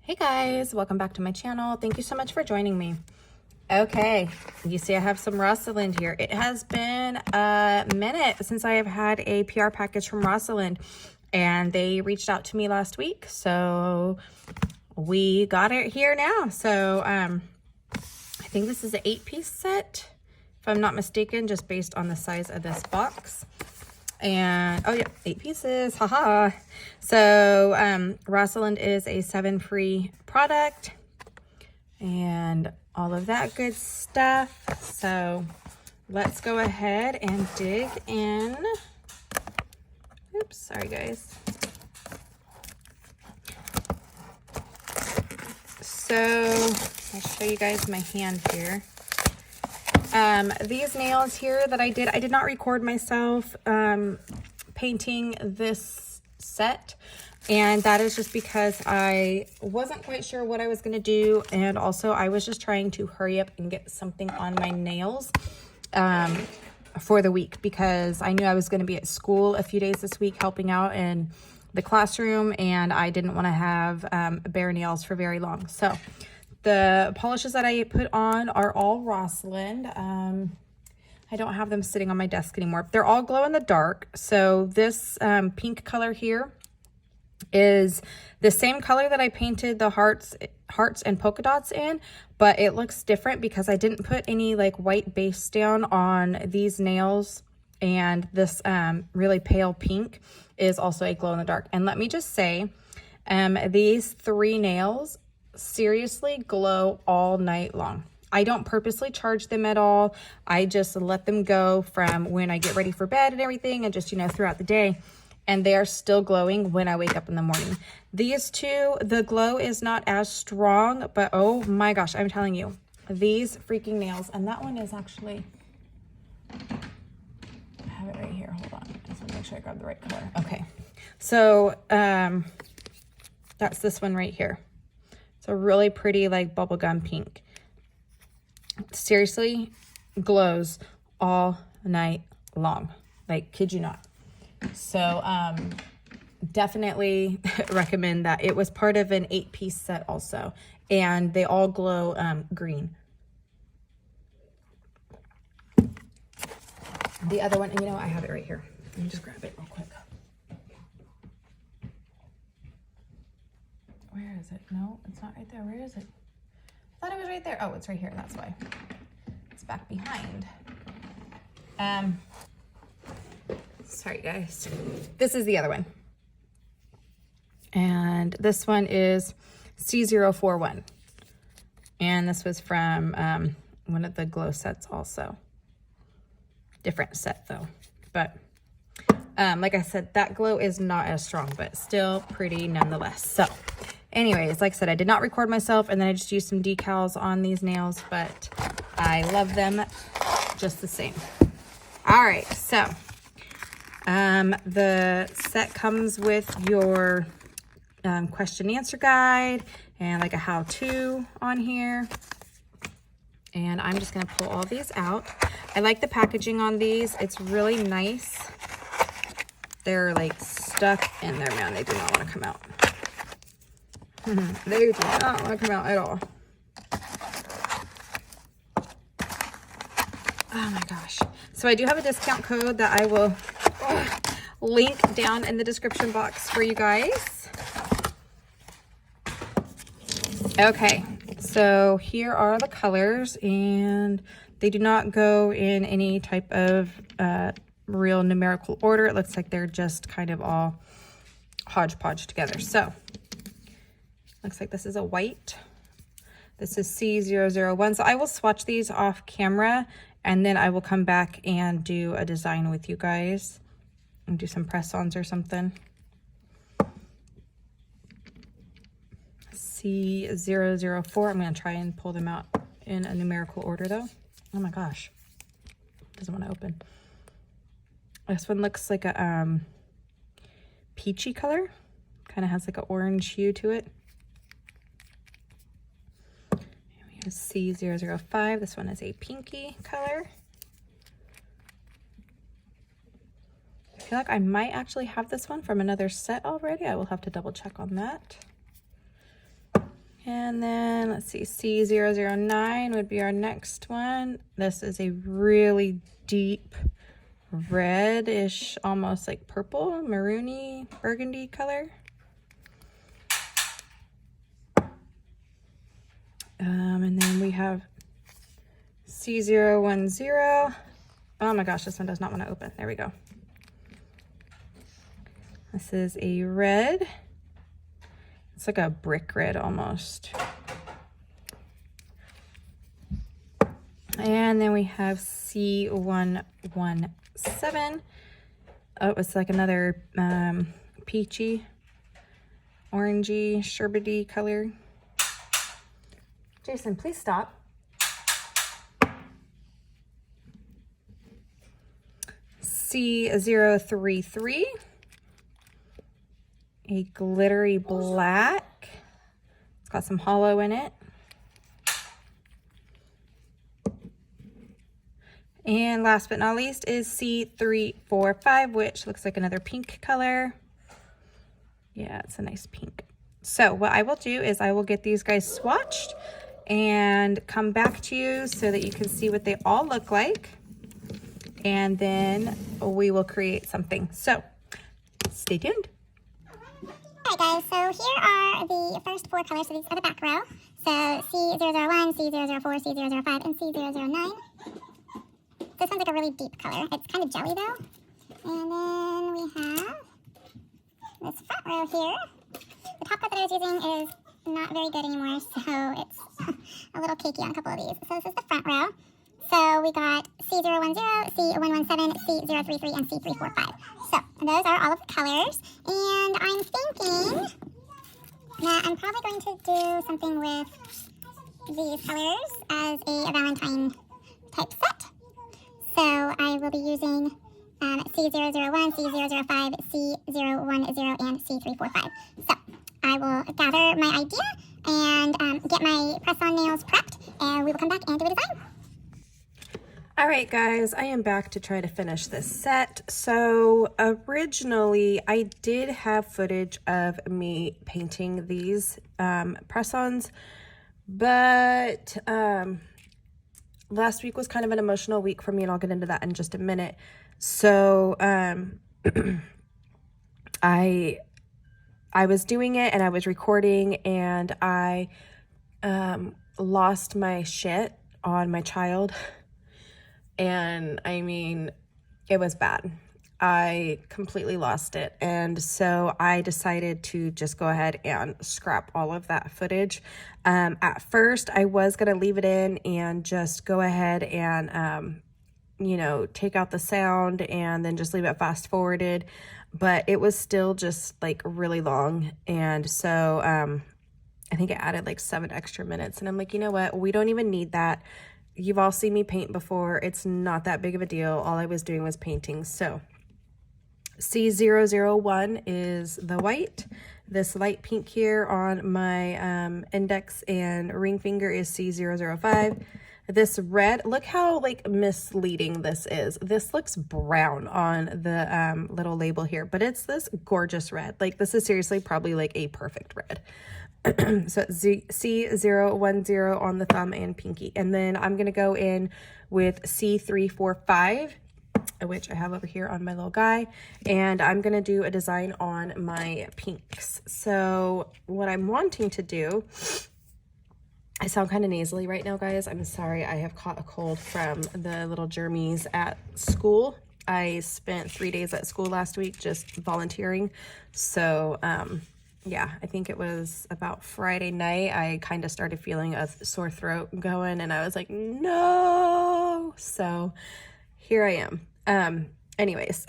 Hey guys, welcome back to my channel. Thank you so much for joining me. Okay, you see I have some Rosalind here. It has been a minute since I have had a PR package from Rosalind, and they reached out to me last week, so we got it here now. So I think this is an 8-piece set, if I'm not mistaken, just based on the size of this box. And oh yeah, 8 pieces, haha. So Rosalind is a 7-free product and all of that good stuff. So let's go ahead and dig in. Oops, sorry guys. So I'll show you guys my hand here. These nails here that I did not record myself painting this set, and that is just because I wasn't quite sure what I was going to do, and also I was just trying to hurry up and get something on my nails for the week, because I knew I was going to be at school a few days this week helping out in the classroom, and I didn't want to have bare nails for very long. So the polishes that I put on are all Rosalind. I don't have them sitting on my desk anymore. They're all glow in the dark. So this pink color here is the same color that I painted the hearts and polka dots in, but it looks different because I didn't put any like white base down on these nails. And this really pale pink is also a glow in the dark. And let me just say, these 3 nails seriously glow all night long. I don't purposely charge them at all. I just let them go from when I get ready for bed and everything, and just, you know, throughout the day. And they are still glowing when I wake up in the morning. These 2, the glow is not as strong, but oh my gosh, I'm telling you, these freaking nails. And that one is actually, I have it right here. Hold on. I just want to make sure I grab the right color. Okay. So that's this one right here. It's a really pretty like bubblegum pink. Seriously, glows all night long. Like, kid you not. So definitely recommend that. It was part of an 8-piece set also, and they all glow green. The other one, and you know what, I have it right here. Let me just grab it real quick. Where is it? No, it's not right there. Where is it? I thought it was right there. Oh, it's right here. That's why. It's back behind. Sorry, guys. This is the other one. And this one is C041. And this was from one of the glow sets also. Different set, though. But like I said, that glow is not as strong, but still pretty nonetheless. So anyways, like I said, I did not record myself, and then I just used some decals on these nails, but I love them just the same. All right, so the set comes with your question and answer guide and like a how-to on here. And I'm just gonna pull all these out. I like the packaging on these. It's really nice. They're like stuck in there, man. They do not want to come out. They do not want to come out at all. Oh my gosh. So I do have a discount code that I will link down in the description box for you guys. Okay, so here are the colors, and they do not go in any type of real numerical order. It looks like they're just kind of all hodgepodge together. So looks like this is a white. This is C001. So I will swatch these off camera, and then I will come back and do a design with you guys and do some press-ons or something. C004. I'm going to try and pull them out in a numerical order though. Oh my gosh. Doesn't want to open. This one looks like a peachy color. Kind of has like an orange hue to it. C005. This one is a pinky color. I feel like I might actually have this one from another set already. I will have to double check on that. And then let's see, C009 would be our next one. This is a really deep reddish, almost like purple, maroony, burgundy color. And then we have C010. Oh my gosh, this one does not want to open. There we go. This is a red. It's like a brick red almost. And then we have C117. Oh, it's like another peachy, orangey, sherbety color. Jason, please stop. C033. A glittery black. It's got some hollow in it. And last but not least is C345, which looks like another pink color. Yeah, it's a nice pink. So what I will do is I will get these guys swatched and come back to you so that you can see what they all look like. And then we will create something. So stay tuned. Alright guys, so here are the first 4 colors, so these are the back row. So C001, C004, C005, and C009. This one's like a really deep color. It's kind of jelly though. And then we have this front row here. The top coat that I was using is not very good anymore, so it's a little cakey on a couple of these. So this is the front row. So we got C010, C117, C033, and C345. So those are all of the colors. And I'm thinking that I'm probably going to do something with these colors as a Valentine type set. So I will be using C001, C005, C010, and C345. So I will gather my idea and get my press-on nails prepped, and we will come back and do a design. All right, guys, I am back to try to finish this set. So originally, I did have footage of me painting these press-ons, but last week was kind of an emotional week for me, and I'll get into that in just a minute. So I was doing it, and I was recording, and I lost my shit on my child. And I mean, it was bad. I completely lost it. And so I decided to just go ahead and scrap all of that footage. At first, I was going to leave it in and just go ahead and, you know, take out the sound and then just leave it fast forwarded. But it was still just like really long. And so I think it added like 7 extra minutes. And I'm like, you know what? We don't even need that. You've all seen me paint before. It's not that big of a deal. All I was doing was painting. So C001 is the white. This light pink here on my index and ring finger is C005. This red, look how like misleading this is. This looks brown on the little label here, but it's this gorgeous red. Like this is seriously probably like a perfect red. So C010 on the thumb and pinky. And then I'm going to go in with C345, which I have over here on my little guy. And I'm going to do a design on my pinks. So what I'm wanting to do, I sound kind of nasally right now, guys. I'm sorry. I have caught a cold from the little germies at school. I spent 3 days at school last week just volunteering. So, yeah, I think it was about Friday night, I kind of started feeling a sore throat going, and I was like, no. So here I am. Anyways,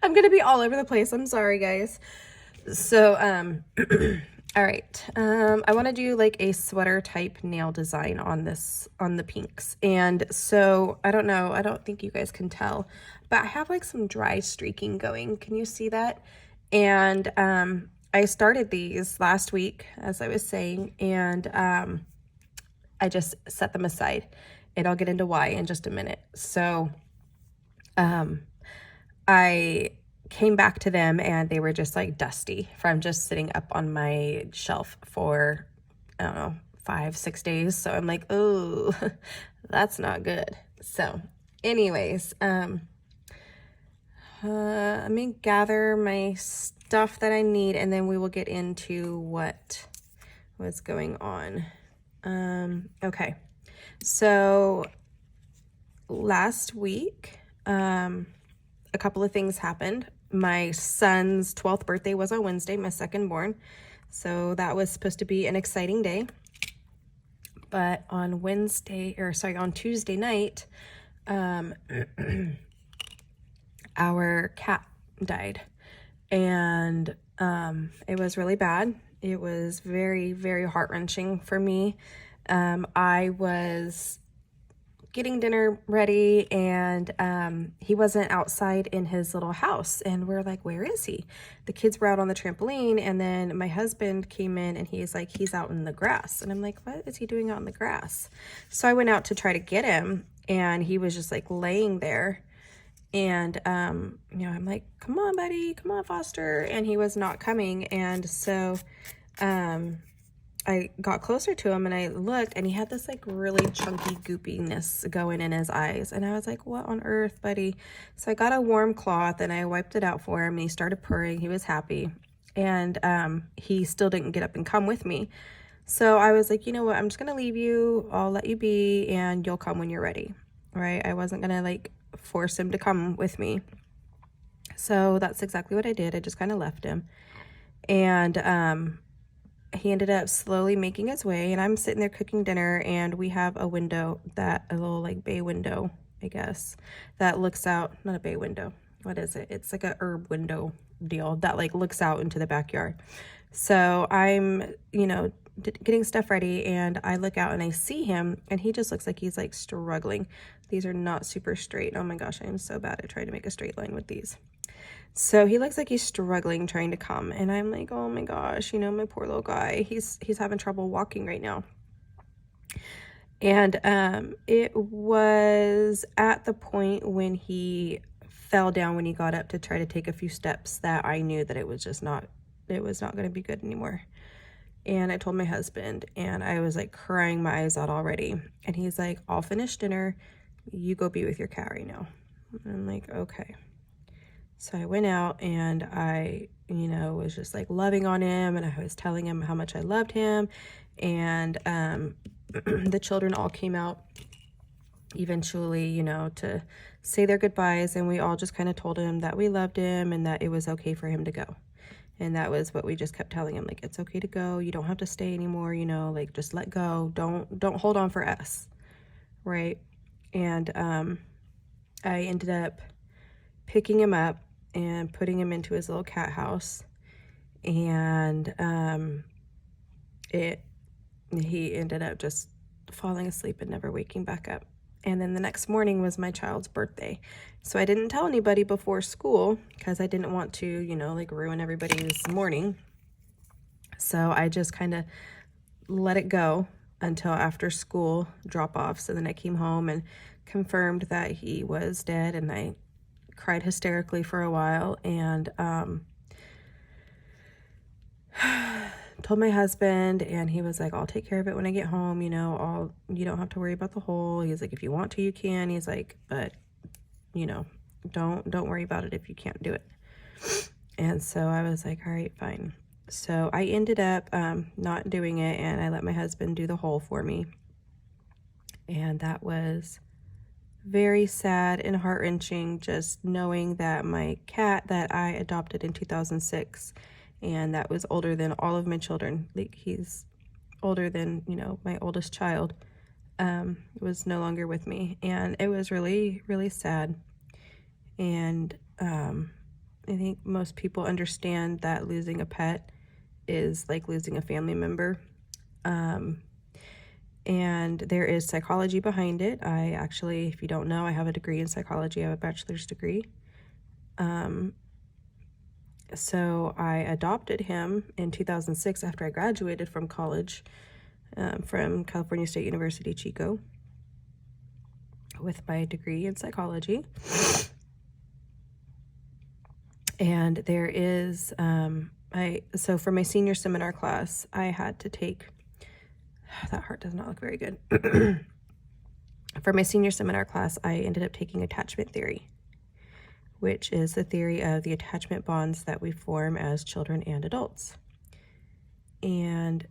I'm going to be all over the place. I'm sorry, guys. So, all right. I want to do like a sweater type nail design on this, on the pinks. And so I don't know, I don't think you guys can tell, but I have like some dry streaking going. Can you see that? And, I started these last week, as I was saying, and I just set them aside, and I'll get into why in just a minute. So I came back to them, and they were just like dusty from just sitting up on my shelf for I don't know, 5-6 days. So I'm like, oh, that's not good. So anyways, let me gather my stuff that I need, and then we will get into what's going on. Okay. So last week, a couple of things happened. My son's 12th birthday was on Wednesday, my second born. So that was supposed to be an exciting day. But on Tuesday night, our cat died. And it was really bad. It was very, very heart-wrenching for me. I was getting dinner ready, and he wasn't outside in his little house, and we're like, where is he? The kids were out on the trampoline, and then my husband came in, and he's like, he's out in the grass. And I'm like, what is he doing out in the grass? So I went out to try to get him, and he was just like laying there. And I'm like, come on, buddy, come on, Foster. And he was not coming. And so I got closer to him, and I looked, and he had this like really chunky goopiness going in his eyes. And I was like, what on earth, buddy? So I got a warm cloth, and I wiped it out for him, and he started purring. He was happy. And he still didn't get up and come with me. So I was like, you know what? I'm just going to leave you. I'll let you be, and you'll come when you're ready. Right? I wasn't going to like force him to come with me. So that's exactly what I did. I just kind of left him. And he ended up slowly making his way, and I'm sitting there cooking dinner, and we have a window, a little like bay window, I guess, that looks out, not a bay window. What is it? It's like a herb window deal that like looks out into the backyard. So I'm, getting stuff ready, and I look out and I see him, and he just looks like he's like struggling. These are not super straight. Oh my gosh, I am so bad at trying to make a straight line with these. So he looks like he's struggling trying to come, and I'm like, oh my gosh, my poor little guy, he's having trouble walking right now. And it was at the point when he fell down, when he got up to try to take a few steps, that I knew that it was not going to be good anymore. And I told my husband, and I was like crying my eyes out already. And he's like, I'll finish dinner. You go be with your cat right now. And I'm like, okay. So I went out, and I, was just like loving on him, and I was telling him how much I loved him. And the children all came out eventually, to say their goodbyes. And we all just kind of told him that we loved him and that it was okay for him to go. And that was what we just kept telling him, like, it's okay to go. You don't have to stay anymore, like, just let go. Don't hold on for us, right? And I ended up picking him up and putting him into his little cat house. And he ended up just falling asleep and never waking back up. And then the next morning was my child's birthday. So I didn't tell anybody before school because I didn't want to, like ruin everybody's morning. So I just kind of let it go until after school drop-off. So then I came home and confirmed that he was dead, and I cried hysterically for a while, and told my husband, and he was like, I'll take care of it when I get home, you don't have to worry about the hole. He's like, if you want to, you can. He's like, but don't worry about it if you can't do it. And so I was like, all right, fine. So I ended up not doing it, and I let my husband do the hole for me. And that was very sad and heart-wrenching, just knowing that my cat that I adopted in 2006, and that was older than all of my children, like he's older than, my oldest child, was no longer with me. And it was really, really sad. And I think most people understand that losing a pet is like losing a family member. And there is psychology behind it. I actually, if you don't know, I have a degree in psychology. I have a bachelor's degree. So I adopted him in 2006 after I graduated from college, from California State University, Chico, with my degree in psychology. And there is, so for my senior seminar class, I had to take That heart does not look very good. For my senior seminar class, I ended up taking attachment theory, which is the theory of the attachment bonds that we form as children and adults. And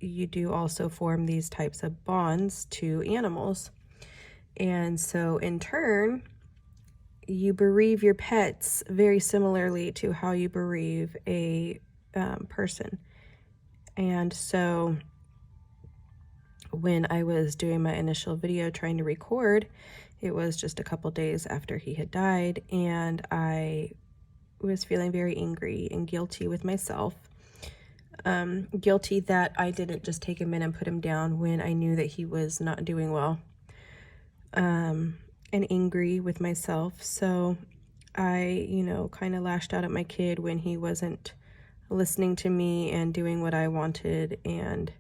you do also form these types of bonds to animals. And so in turn, you bereave your pets very similarly to how you bereave a person. And so when I was doing my initial video trying to record, it was just a couple days after he had died, and I was feeling very angry and guilty with myself. Guilty that I didn't just take him in and put him down when I knew that he was not doing well. And angry with myself. So I, kind of lashed out at my kid when he wasn't listening to me and doing what I wanted. And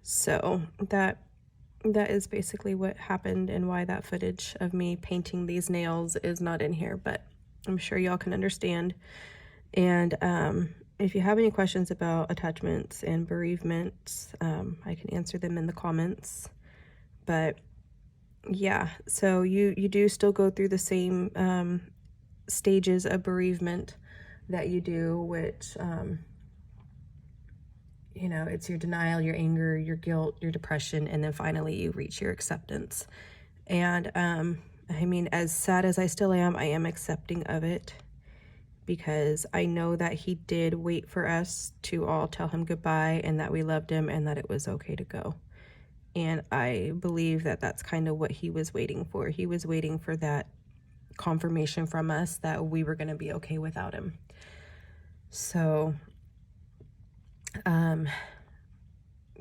so that is basically what happened, and why that footage of me painting these nails is not in here, but I'm sure y'all can understand. And if you have any questions about attachments and bereavements, I can answer them in the comments. But yeah, so you do still go through the same stages of bereavement that you do, which it's your denial, your anger, your guilt, your depression, and then finally you reach your acceptance. And as sad as I still am, I am accepting of it, because I know that he did wait for us to all tell him goodbye, and that we loved him, and that it was okay to go. And I believe that that's kind of what he was waiting for. He was waiting for that confirmation from us that we were going to be okay without him. So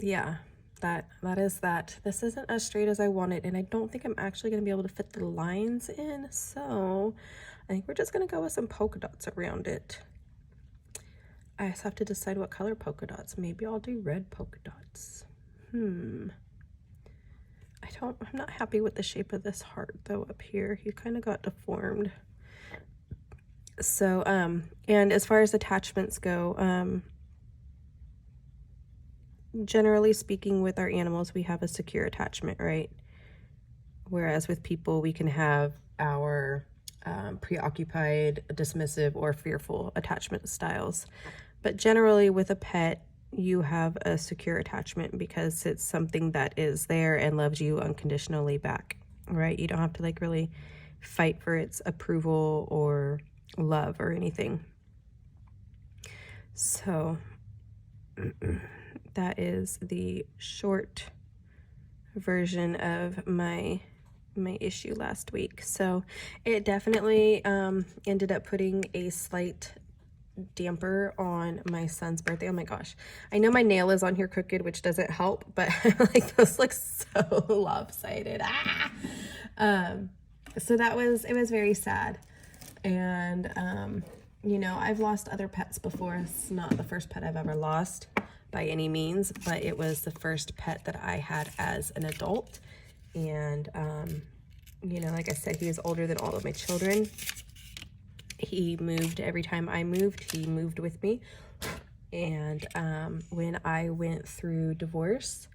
yeah, that is that. This isn't as straight as I wanted, and I don't think I'm actually going to be able to fit the lines in, so I think we're just going to go with some polka dots around it. I just have to decide what color polka dots. Maybe I'll do red polka dots. I'm not happy with the shape of this heart though up here. He kind of got deformed. So and as far as attachments go, generally speaking, with our animals, we have a secure attachment, right? Whereas with people, we can have our preoccupied, dismissive, or fearful attachment styles. But generally with a pet, you have a secure attachment because it's something that is there and loves you unconditionally back, right? You don't have to really fight for its approval or love or anything. So that is the short version of my issue last week. So it definitely ended up putting a slight damper on my son's birthday. Oh my gosh, I know my nail is on here crooked, which doesn't help, but those look so lopsided. So it was very sad. And I've lost other pets before. It's not the first pet I've ever lost by any means, but it was the first pet that I had as an adult. And like I said, he was older than all of my children. He moved every time I moved. He moved with me. And when I went through divorce,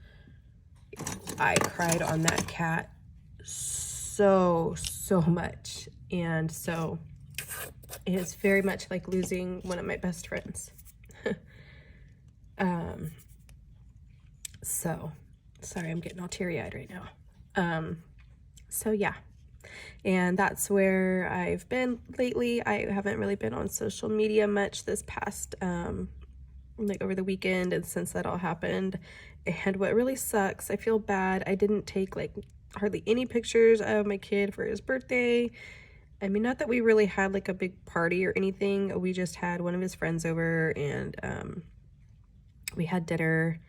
I cried on that cat so much. And so it's very much like losing one of my best friends. So sorry, I'm getting all teary-eyed right now. So yeah. And that's where I've been lately. I haven't really been on social media much this past, over the weekend and since that all happened. And what really sucks, I feel bad, I didn't take hardly any pictures of my kid for his birthday. I mean, not that we really had a big party or anything. We just had one of his friends over, and we had dinner,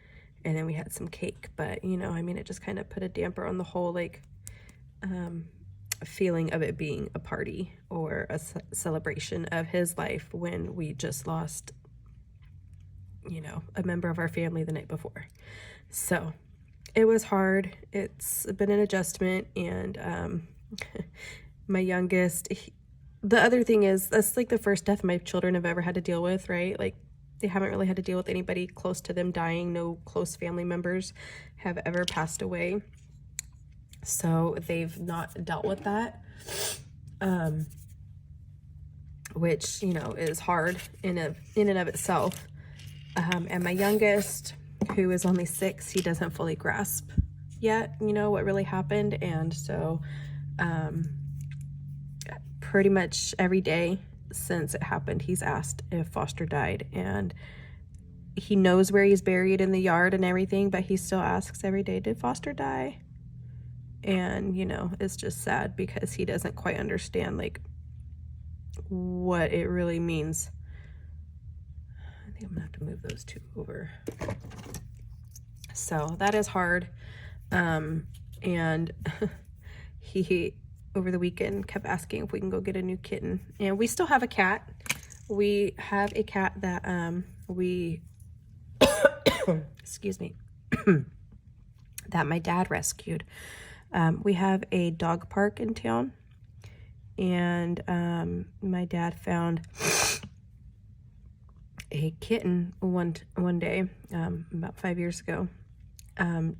and then we had some cake. But, it just kind of put a damper on the whole, feeling of it being a party or a celebration of his life when we just lost, a member of our family the night before. So it was hard. It's been an adjustment. And my youngest, the other thing is, that's the first death my children have ever had to deal with, right? they haven't really had to deal with anybody close to them dying. No close family members have ever passed away. So they've not dealt with that, which, you know, is hard in and of itself. And my youngest, who is only 6, he doesn't fully grasp yet, you know, what really happened. And so pretty much every day since it happened, he's asked if Foster died, and he knows where he's buried in the yard and everything, but he still asks every day, did Foster die? And, you know, it's just sad because he doesn't quite understand, like, what it really means. I think I'm gonna have to move those two over. So that is hard. And he, over the weekend, kept asking if we can go get a new kitten. And we still have a cat. We have a cat that we, excuse me, that my dad rescued. We have a dog park in town, and my dad found a kitten one day about 5 years ago,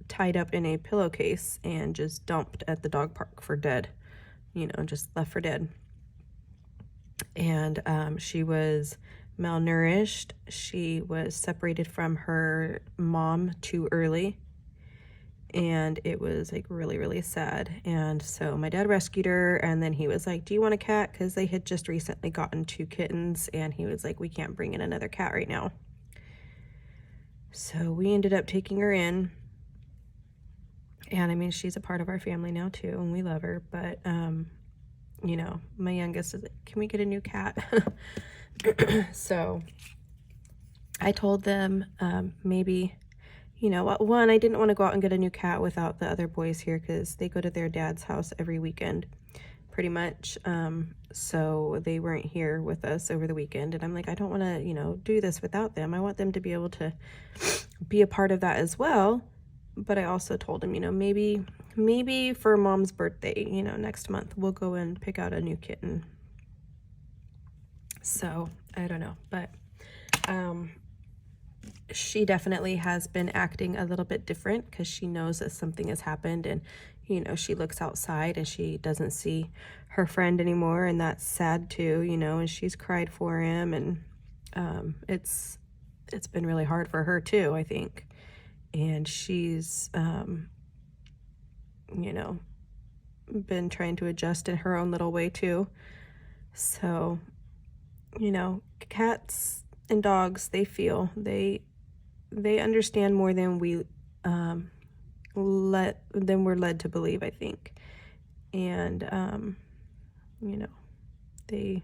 tied up in a pillowcase and just dumped at the dog park for dead, you know, just left for dead. And she was malnourished. She was separated from her mom too early, and it was like really, really sad. And so my dad rescued her, and then he was like, do you want a cat? Because they had just recently gotten 2 kittens, and he was like, we can't bring in another cat right now. So we ended up taking her in, and I mean, she's a part of our family now too, and we love her. But you know, my youngest is like, can we get a new cat? So I told them maybe, you know, one, I didn't want to go out and get a new cat without the other boys here, because they go to their dad's house every weekend pretty much. So they weren't here with us over the weekend, and I'm like, I don't want to, you know, do this without them. I want them to be able to be a part of that as well. But I also told him, you know, maybe for Mom's birthday, you know, next month, we'll go and pick out a new kitten. So I don't know, but she definitely has been acting a little bit different, because she knows that something has happened, and, you know, she looks outside and she doesn't see her friend anymore, and that's sad too, you know, and she's cried for him, and it's been really hard for her too, I think. And she's you know, been trying to adjust in her own little way too. So, you know, cats and dogs, they feel, they understand more than we're led to believe, I think. And you know, they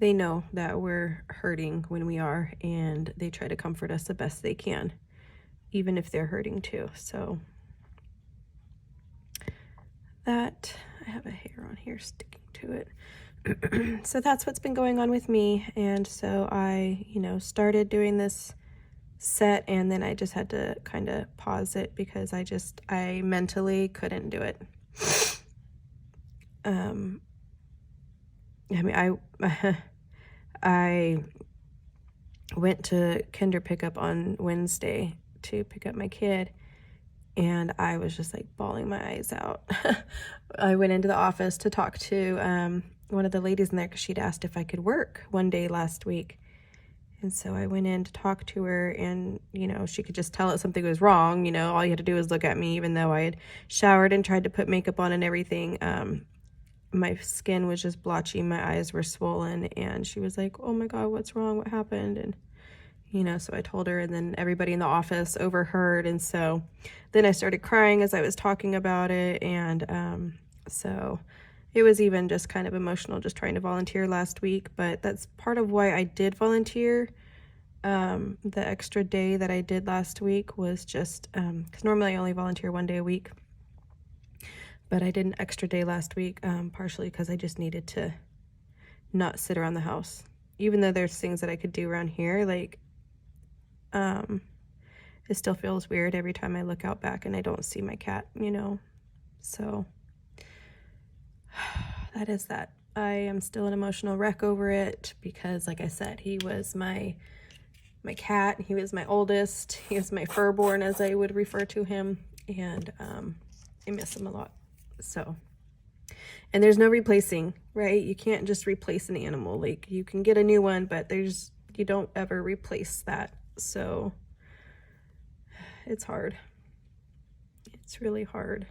know that we're hurting when we are, and they try to comfort us the best they can, even if they're hurting too. So that, I have a hair on here sticking to it. So that's what's been going on with me. And so I, you know, started doing this set, and then I just had to kind of pause it because I mentally couldn't do it. I mean, I went to kinder pickup on Wednesday to pick up my kid, and I was just like bawling my eyes out. I went into the office to talk to one of the ladies in there, because she'd asked if I could work one day last week. And so I went in to talk to her, and, you know, she could just tell that something was wrong. You know, all you had to do was look at me, even though I had showered and tried to put makeup on and everything. My skin was just blotchy, my eyes were swollen, and she was like, oh my God, what's wrong? What happened? And, you know, so I told her, and then everybody in the office overheard. And so then I started crying as I was talking about it. And so it was even just kind of emotional just trying to volunteer last week. But that's part of why I did volunteer. The extra day that I did last week was just because normally I only volunteer 1 day a week. But I did an extra day last week, partially because I just needed to not sit around the house. Even though there's things that I could do around here, like, it still feels weird every time I look out back and I don't see my cat, you know? So that is that. I am still an emotional wreck over it because, like I said, he was my my cat. He was my oldest. He was my firstborn, as I would refer to him, and I miss him a lot. So, and there's no replacing, right? You can't just replace an animal. Like, you can get a new one, but you don't ever replace that. So it's hard. It's really hard.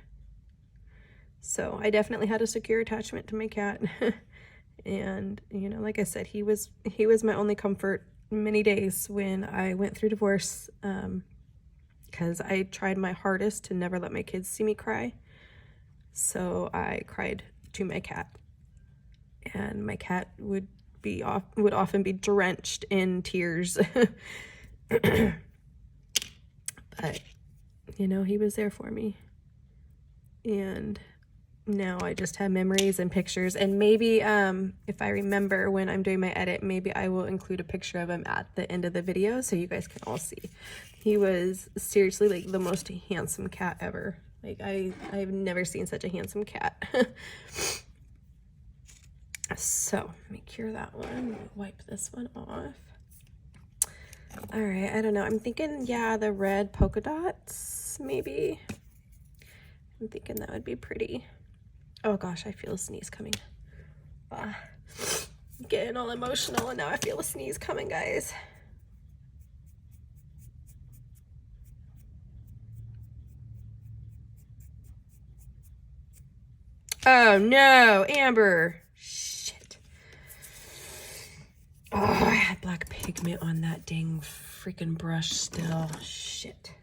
So I definitely had a secure attachment to my cat. And, you know, like I said, he was my only comfort many days when I went through divorce, because I tried my hardest to never let my kids see me cry. So I cried to my cat, and my cat would often be drenched in tears. But, you know, he was there for me. And now I just have memories and pictures, and maybe if I remember when I'm doing my edit, maybe I will include a picture of him at the end of the video so you guys can all see. He was seriously like the most handsome cat ever. Like, I've never seen such a handsome cat. So let me cure that one, wipe this one off. All right, I don't know, I'm thinking, yeah, the red polka dots, maybe. I'm thinking that would be pretty. Oh gosh, I feel a sneeze coming. Getting all emotional, and now I feel a sneeze coming, guys. Oh no, Amber. Shit. Oh, I had black pigment on that dang freaking brush still. Shit.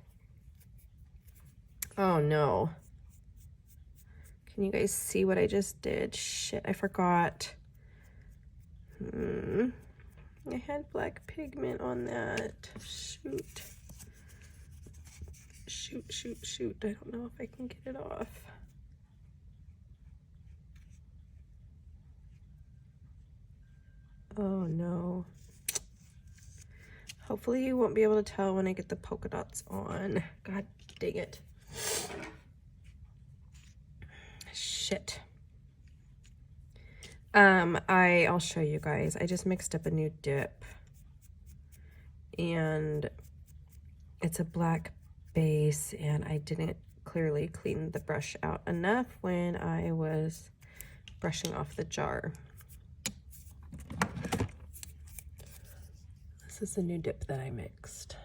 Oh no. Can you guys see what I just did? Shit, I forgot. I had black pigment on that. Shoot. Shoot. I don't know if I can get it off. Oh no. Hopefully you won't be able to tell when I get the polka dots on. God dang it. Shit. I'll show you guys. I just mixed up a new dip, and it's a black base, and I didn't clearly clean the brush out enough when I was brushing off the jar. This is the new dip that I mixed.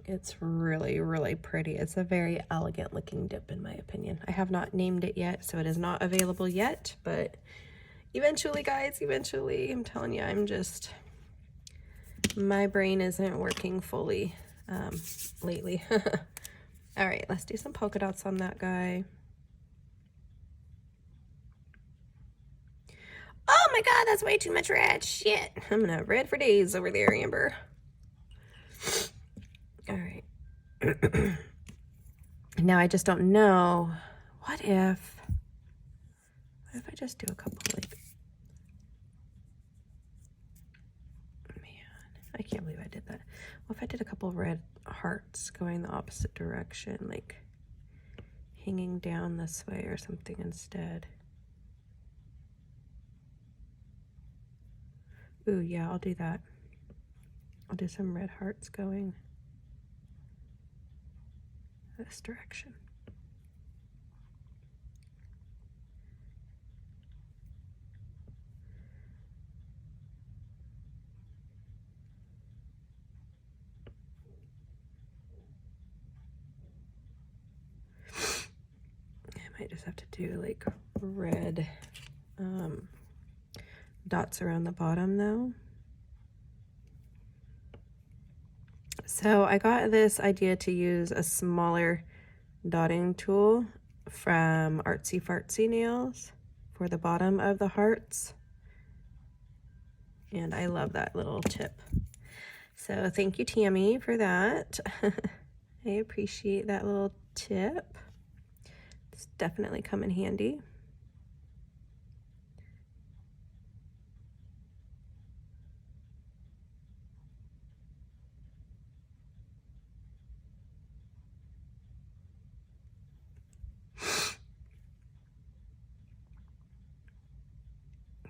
It's really, really pretty. It's a very elegant looking dip in my opinion. I have not named it yet, so it is not available yet, but eventually, guys, eventually. I'm telling you, my brain isn't working fully lately. All right, let's do some polka dots on that guy. Oh my God, that's way too much red. Shit, I'm gonna have red for days over there, Amber. All right. Now I just don't know. What if I just do a couple, like, man, I can't believe I did that. What if I did a couple red hearts going the opposite direction, like hanging down this way or something instead? Ooh, yeah, I'll do that. I'll do some red hearts going this direction. I might just have to do like red dots around the bottom though. So I got this idea to use a smaller dotting tool from Artsy Fartsy Nails for the bottom of the hearts. And I love that little tip. So thank you, Tammy, for that. I appreciate that little tip. It's definitely come in handy.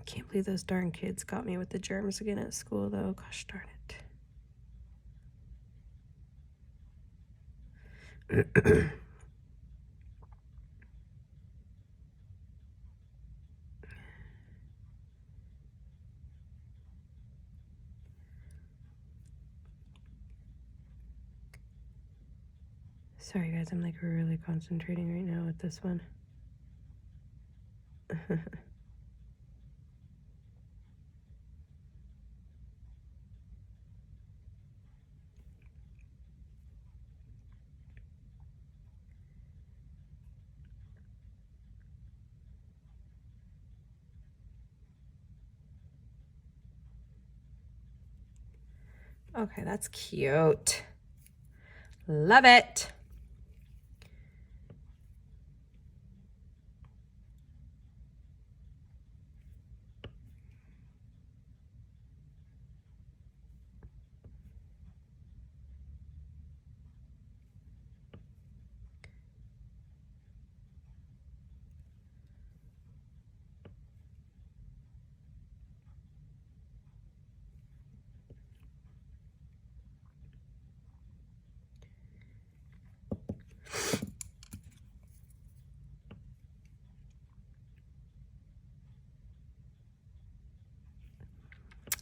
Can't believe those darn kids got me with the germs again at school though. Gosh darn it. Sorry guys, I'm like really concentrating right now with this one. Okay, that's cute. Love it.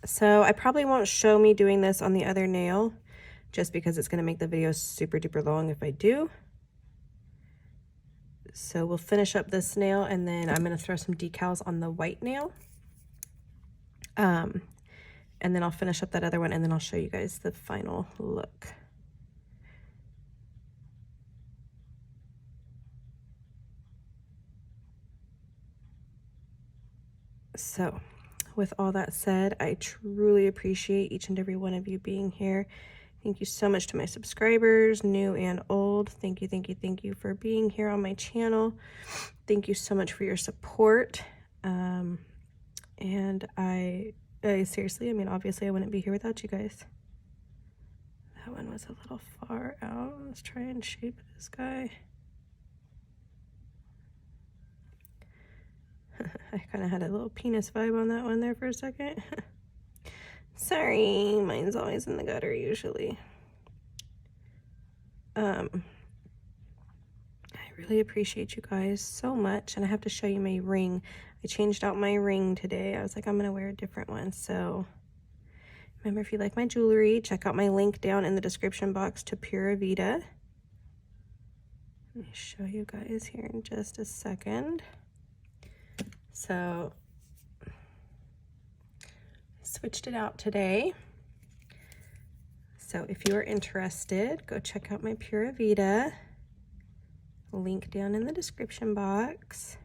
So I probably won't show me doing this on the other nail just because it's going to make the video super duper long if I do. So we'll finish up this nail and then I'm going to throw some decals on the white nail. And then I'll finish up that other one and then I'll show you guys the final look. So with all that said, I truly appreciate each and every one of you being here. Thank you so much to my subscribers, new and old. Thank you, thank you, thank you for being here on my channel. Thank you so much for your support. And I seriously, I mean, obviously I wouldn't be here without you guys. That one was a little far out. Let's try and shape this guy. I kind of had a little penis vibe on that one there for a second. Sorry, mine's always in the gutter usually. I really appreciate you guys so much, and I have to show you my ring. I changed out my ring today. I was like, I'm gonna wear a different one. So remember, if you like my jewelry, check out my link down in the description box to Pura Vida. Let me show you guys here in just a second. So I switched it out today. So if you are interested, go check out my Pura Vida. Link down in the description box.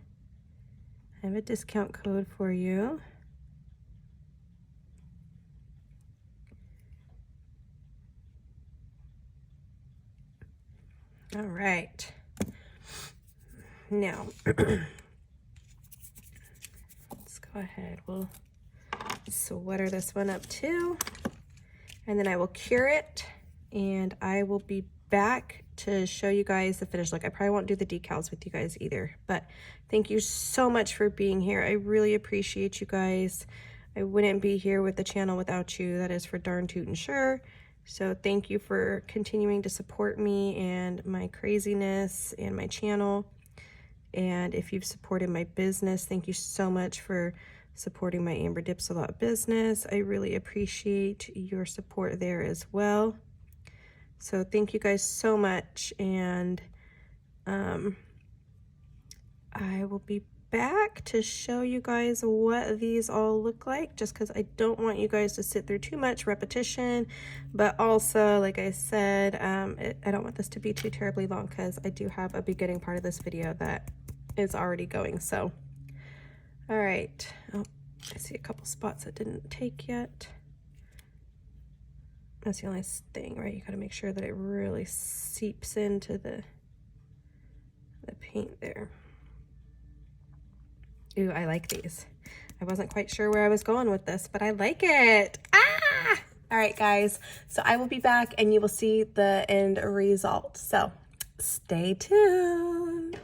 I have a discount code for you. All right. Now, let's go ahead. We'll sweater this one up too. And then I will cure it. And I will be back to show you guys the finished look. I probably won't do the decals with you guys either. But thank you so much for being here. I really appreciate you guys. I wouldn't be here with the channel without you. That is for darn tootin' sure. So thank you for continuing to support me and my craziness and my channel. And if you've supported my business, thank you so much for supporting my AMBERDIPSALOT business. I really appreciate your support there as well. So thank you guys so much. And I will be back to show you guys what these all look like, just because I don't want you guys to sit through too much repetition, but also, like I said, I don't want this to be too terribly long because I do have a beginning part of this video that is already going. So all right, oh, I see a couple spots that didn't take yet. That's the only thing, right? You got to make sure that it really seeps into the paint there. Ooh, I like these. I wasn't quite sure where I was going with this, but I like it. Ah! All right, guys. So I will be back and you will see the end result. So stay tuned.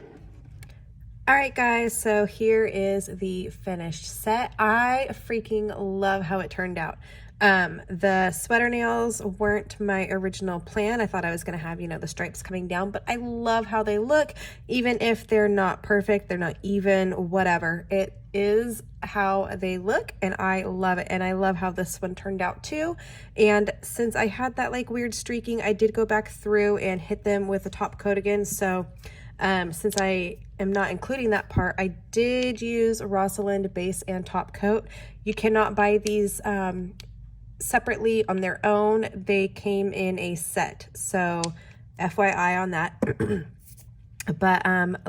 All right, guys. So here is the finished set. I freaking love how it turned out. The sweater nails weren't my original plan. I thought I was going to have, you know, the stripes coming down, but I love how they look. Even if they're not perfect, they're not even, whatever. It is how they look, and I love it. And I love how this one turned out too. And since I had that like weird streaking, I did go back through and hit them with a top coat again. So since I am not including that part, I did use Rosalind base and top coat. You cannot buy these separately on their own. They came in a set, so FYI on that. But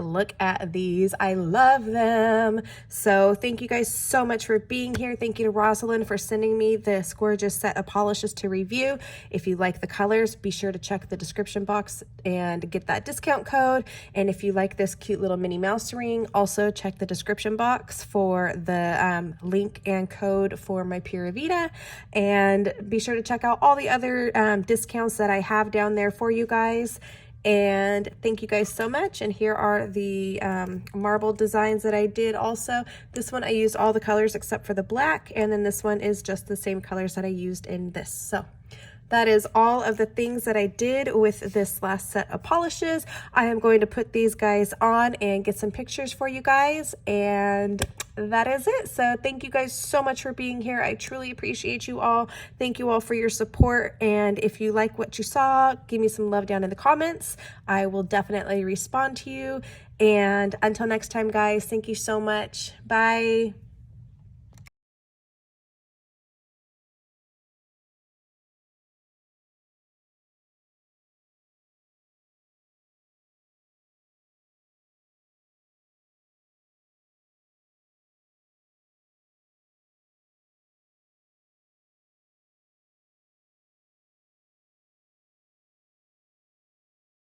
look at these. I love them. So thank you guys so much for being here. Thank you to Rosalind for sending me this gorgeous set of polishes to review. If you like the colors, be sure to check the description box and get that discount code. And if you like this cute little Minnie Mouse ring, also check the description box for the link and code for my Pura Vida. And be sure to check out all the other discounts that I have down there for you guys. And thank you guys so much. And here are the marble designs that I did also. This one I used all the colors except for the black, and then this one is just the same colors that I used in this. So that is all of the things that I did with this last set of polishes. I am going to put these guys on and get some pictures for you guys, and that is it. So thank you guys so much for being here. I truly appreciate you all. Thank you all for your support, and if you like what you saw, give me some love down in the comments. I will definitely respond to you, and until next time guys, thank you so much. Bye.